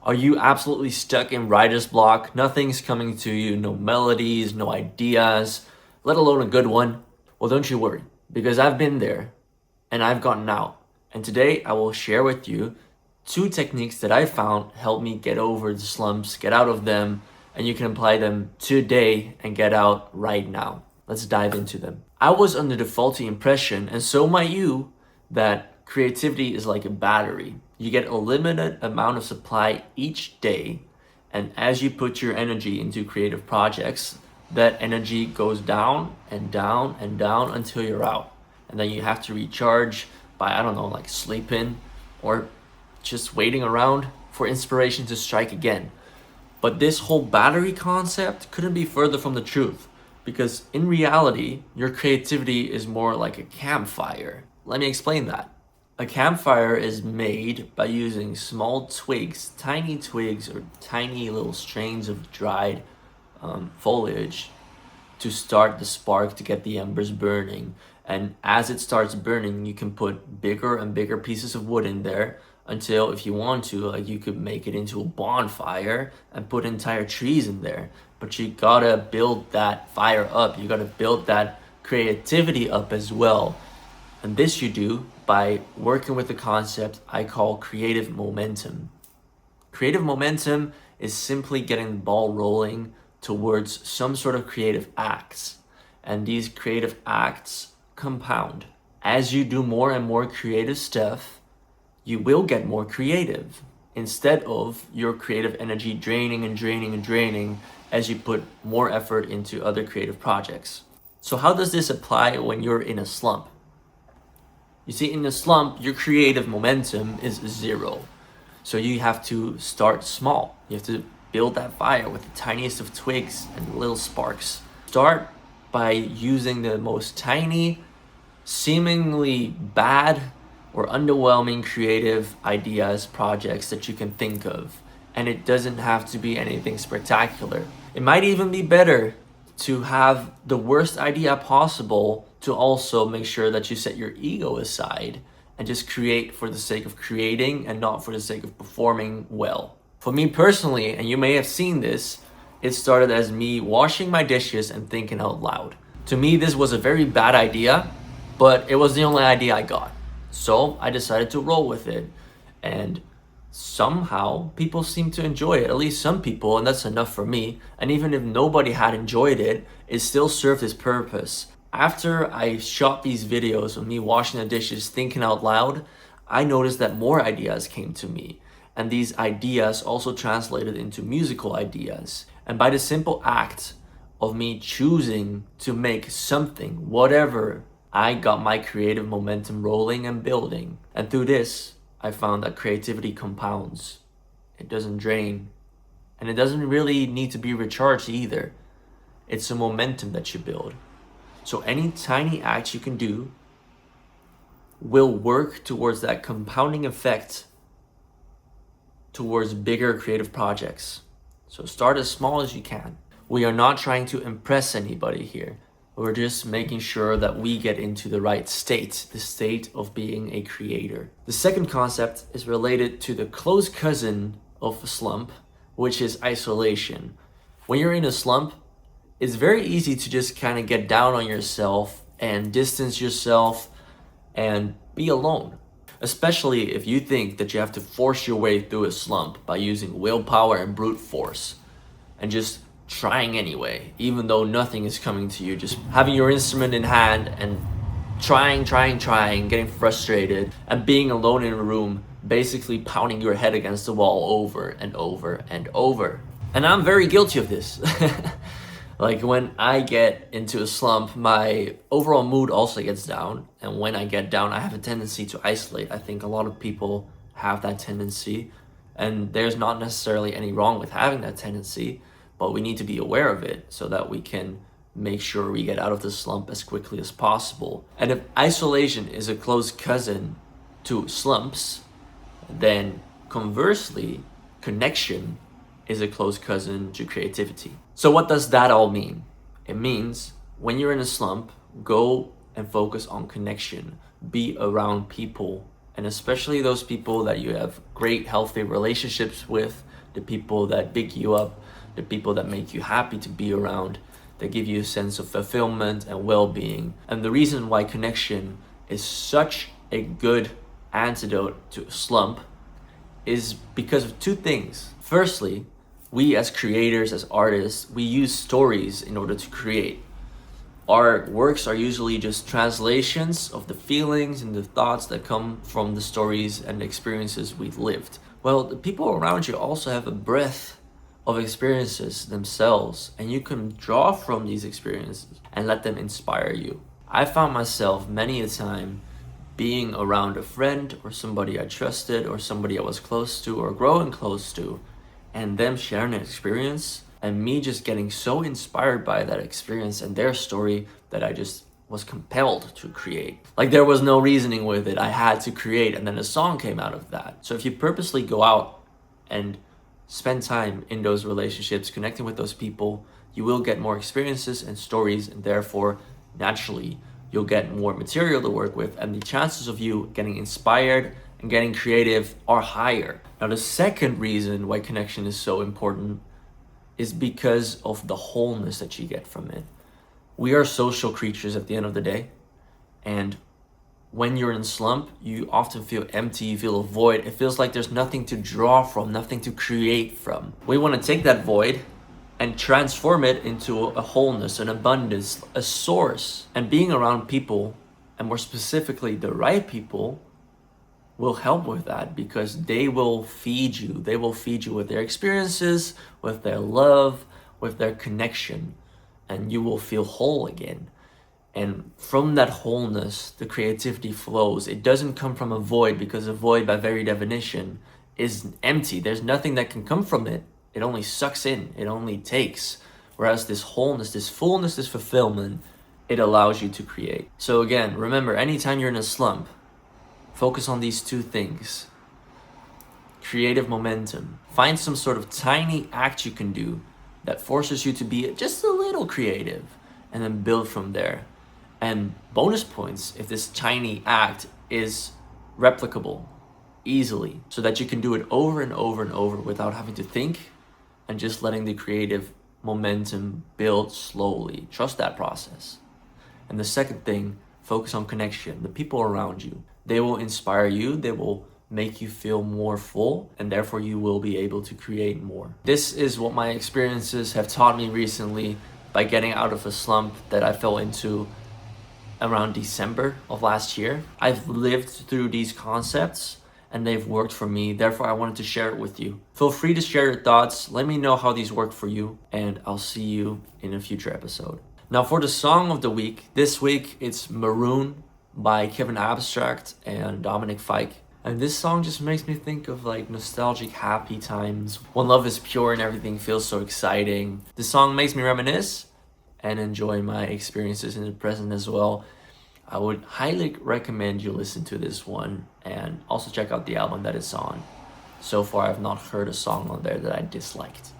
Are you absolutely stuck in writer's block? Nothing's coming to you, no melodies, no ideas, let alone a good one? Well, don't you worry, because I've been there and I've gotten out. And today I will share with you 2 techniques that I found help me get over the slumps, get out of them, and you can apply them today and get out right now. Let's dive into them. I was under the faulty impression, and so might you, that creativity is like a battery. You get a limited amount of supply each day, and as you put your energy into creative projects, that energy goes down and down and down until you're out. And then you have to recharge by, I don't know, like sleeping or just waiting around for inspiration to strike again. But this whole battery concept couldn't be further from the truth, because in reality, your creativity is more like a campfire. Let me explain that. A campfire is made by using small twigs, tiny twigs or tiny little strains of dried foliage to start the spark, to get the embers burning. And as it starts burning, you can put bigger and bigger pieces of wood in there until, if you want to, like, you could make it into a bonfire and put entire trees in there. But you gotta build that fire up. You gotta build that creativity up as well. And this you do by working with the concept I call creative momentum. Creative momentum is simply getting the ball rolling towards some sort of creative acts. And these creative acts compound. As you do more and more creative stuff, you will get more creative, instead of your creative energy draining and draining and draining as you put more effort into other creative projects. So how does this apply when you're in a slump? You see, in a slump, your creative momentum is 0. So you have to start small. You have to build that fire with the tiniest of twigs and little sparks. Start by using the most tiny, seemingly bad or underwhelming creative ideas, projects that you can think of. And it doesn't have to be anything spectacular. It might even be better to have the worst idea possible, to also make sure that you set your ego aside and just create for the sake of creating and not for the sake of performing well. For me personally, and you may have seen this, it started as me washing my dishes and thinking out loud. To me, this was a very bad idea, but it was the only idea I got. So I decided to roll with it, and somehow people seem to enjoy it, at least some people, and that's enough for me. And even if nobody had enjoyed it, it still served its purpose. After I shot these videos of me washing the dishes, thinking out loud, I noticed that more ideas came to me, and these ideas also translated into musical ideas. And by the simple act of me choosing to make something, whatever, I got my creative momentum rolling and building. And through this, I found that creativity compounds. It doesn't drain. And it doesn't really need to be recharged either. It's a momentum that you build. So any tiny act you can do will work towards that compounding effect towards bigger creative projects. So start as small as you can. We are not trying to impress anybody here. We're just making sure that we get into the right state, the state of being a creator. The second concept is related to the close cousin of a slump, which is isolation. When you're in a slump, it's very easy to just kind of get down on yourself and distance yourself and be alone. Especially if you think that you have to force your way through a slump by using willpower and brute force and just trying anyway, even though nothing is coming to you, just having your instrument in hand and trying, getting frustrated and being alone in a room, basically pounding your head against the wall over and over and over. And I'm very guilty of this. Like, when I get into a slump, my overall mood also gets down. And when I get down, I have a tendency to isolate. I think a lot of people have that tendency, and there's not necessarily any wrong with having that tendency, but we need to be aware of it so that we can make sure we get out of the slump as quickly as possible. And if isolation is a close cousin to slumps, then conversely, connection is a close cousin to creativity. So what does that all mean? It means when you're in a slump, go and focus on connection. Be around people, and especially those people that you have great, healthy relationships with, the people that big you up, the people that make you happy to be around, that give you a sense of fulfillment and well-being. And the reason why connection is such a good antidote to a slump is because of two things. Firstly, we as creators, as artists, we use stories in order to create. Our works are usually just translations of the feelings and the thoughts that come from the stories and the experiences we've lived. Well, the people around you also have a breadth of experiences themselves, and you can draw from these experiences and let them inspire you. I found myself many a time being around a friend or somebody I trusted or somebody I was close to or growing close to, and them sharing an experience and me just getting so inspired by that experience and their story that I just was compelled to create. Like, there was no reasoning with it. I had to create, and then a song came out of that. So if you purposely go out and spend time in those relationships, connecting with those people, you will get more experiences and stories, and therefore, naturally, you'll get more material to work with, and the chances of you getting inspired and getting creative are higher. Now, the second reason why connection is so important is because of the wholeness that you get from it. We are social creatures at the end of the day, and when you're in a slump, you often feel empty, you feel a void. It feels like there's nothing to draw from, nothing to create from. We want to take that void and transform it into a wholeness, an abundance, a source. And being around people, and more specifically the right people, will help with that, because they will feed you. They will feed you with their experiences, with their love, with their connection, and you will feel whole again. And from that wholeness, the creativity flows. It doesn't come from a void, because a void by very definition is empty. There's nothing that can come from it. It only sucks in, it only takes. Whereas this wholeness, this fullness, this fulfillment, it allows you to create. So again, remember, anytime you're in a slump, focus on these two things. Creative momentum. Find some sort of tiny act you can do that forces you to be just a little creative, and then build from there. And bonus points if this tiny act is replicable easily, so that you can do it over and over and over without having to think, and just letting the creative momentum build slowly. Trust that process. And the second thing, focus on connection. The people around you, they will inspire you, they will make you feel more full, and therefore you will be able to create more. This is what my experiences have taught me recently by getting out of a slump that I fell into around December of last year. I've lived through these concepts and they've worked for me, therefore I wanted to share it with you. Feel free to share your thoughts, let me know how these work for you, and I'll see you in a future episode. Now for the song of the week, this week it's Maroon by Kevin Abstract and Dominic Fike. And this song just makes me think of like nostalgic, happy times when love is pure and everything feels so exciting. This song makes me reminisce and enjoy my experiences in the present as well. I would highly recommend you listen to this one, and also check out the album that it's on. So far, I've not heard a song on there that I disliked.